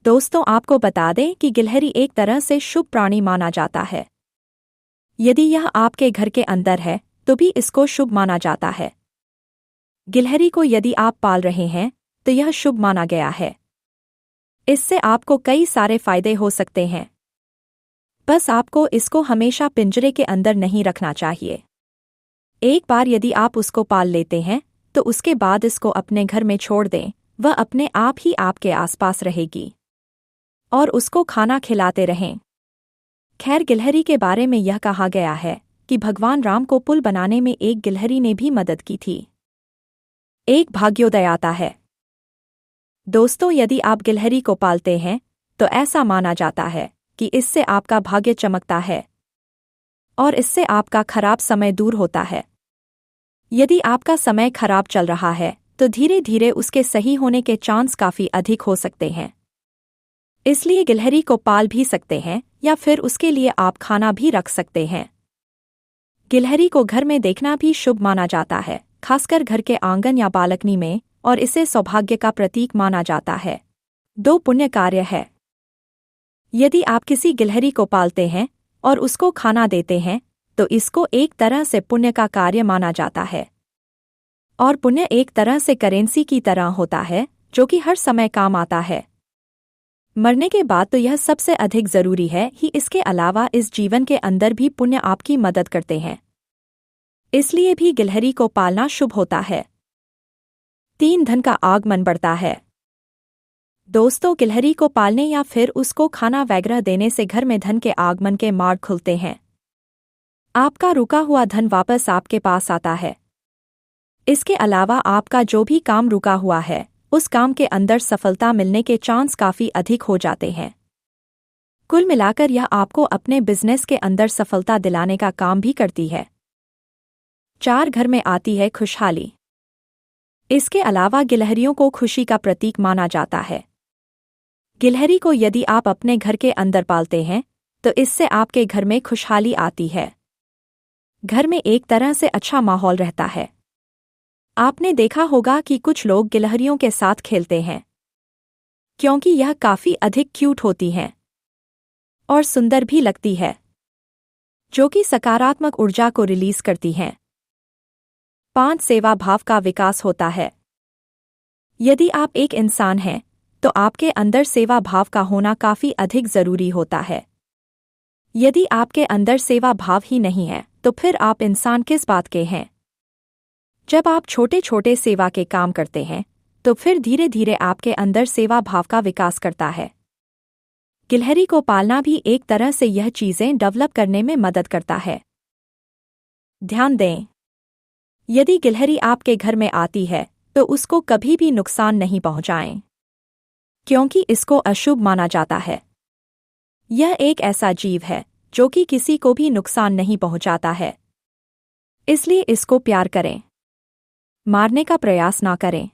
दोस्तों, आपको बता दें कि गिलहरी एक तरह से शुभ प्राणी माना जाता है। यदि यह आपके घर के अंदर है तो भी इसको शुभ माना जाता है। गिलहरी को यदि आप पाल रहे हैं तो यह शुभ माना गया है। इससे आपको कई सारे फायदे हो सकते हैं। बस आपको इसको हमेशा पिंजरे के अंदर नहीं रखना चाहिए। एक बार यदि आप उसको पाल लेते हैं तो उसके बाद इसको अपने घर में छोड़ दें, वह अपने आप ही आपके आसपास रहेगी और उसको खाना खिलाते रहें। खैर, गिलहरी के बारे में यह कहा गया है कि भगवान राम को पुल बनाने में एक गिलहरी ने भी मदद की थी। एक भाग्योदय आता है। दोस्तों, यदि आप गिलहरी को पालते हैं तो ऐसा माना जाता है कि इससे आपका भाग्य चमकता है और इससे आपका खराब समय दूर होता है। यदि आपका समय खराब चल रहा है तो धीरे धीरे उसके सही होने के चांस काफी अधिक हो सकते हैं। इसलिए गिलहरी को पाल भी सकते हैं या फिर उसके लिए आप खाना भी रख सकते हैं। गिलहरी को घर में देखना भी शुभ माना जाता है, खासकर घर के आंगन या बालकनी में, और इसे सौभाग्य का प्रतीक माना जाता है। 2 पुण्य कार्य है। यदि आप किसी गिलहरी को पालते हैं और उसको खाना देते हैं तो इसको एक तरह से पुण्य का कार्य माना जाता है। और पुण्य एक तरह से करेंसी की तरह होता है जो कि हर समय काम आता है। मरने के बाद तो यह सबसे अधिक जरूरी है ही। इसके अलावा इस जीवन के अंदर भी पुण्य आपकी मदद करते हैं, इसलिए भी गिलहरी को पालना शुभ होता है। 3 धन का आगमन बढ़ता है। दोस्तों, गिलहरी को पालने या फिर उसको खाना वगैरह देने से घर में धन के आगमन के मार्ग खुलते हैं। आपका रुका हुआ धन वापस आपके पास आता है। इसके अलावा आपका जो भी काम रुका हुआ है उस काम के अंदर सफलता मिलने के चांस काफी अधिक हो जाते हैं। कुल मिलाकर यह आपको अपने बिजनेस के अंदर सफलता दिलाने का काम भी करती है। 4 घर में आती है खुशहाली। इसके अलावा गिलहरियों को खुशी का प्रतीक माना जाता है। गिलहरी को यदि आप अपने घर के अंदर पालते हैं तो इससे आपके घर में खुशहाली आती है। घर में एक तरह से अच्छा माहौल रहता है। आपने देखा होगा कि कुछ लोग गिलहरियों के साथ खेलते हैं क्योंकि यह काफी अधिक क्यूट होती हैं और सुंदर भी लगती है, जो कि सकारात्मक ऊर्जा को रिलीज करती हैं। 5 सेवा भाव का विकास होता है। यदि आप एक इंसान हैं तो आपके अंदर सेवा भाव का होना काफी अधिक जरूरी होता है। यदि आपके अंदर सेवा भाव ही नहीं है तो फिर आप इंसान किस बात के हैं। जब आप छोटे छोटे सेवा के काम करते हैं तो फिर धीरे धीरे आपके अंदर सेवा भाव का विकास करता है। गिलहरी को पालना भी एक तरह से यह चीजें डेवलप करने में मदद करता है। ध्यान दें, यदि गिलहरी आपके घर में आती है तो उसको कभी भी नुकसान नहीं पहुंचाएं, क्योंकि इसको अशुभ माना जाता है। यह एक ऐसा जीव है जो कि किसी को भी नुकसान नहीं पहुंचाता है। इसलिए इसको प्यार करें, मारने का प्रयास ना करें।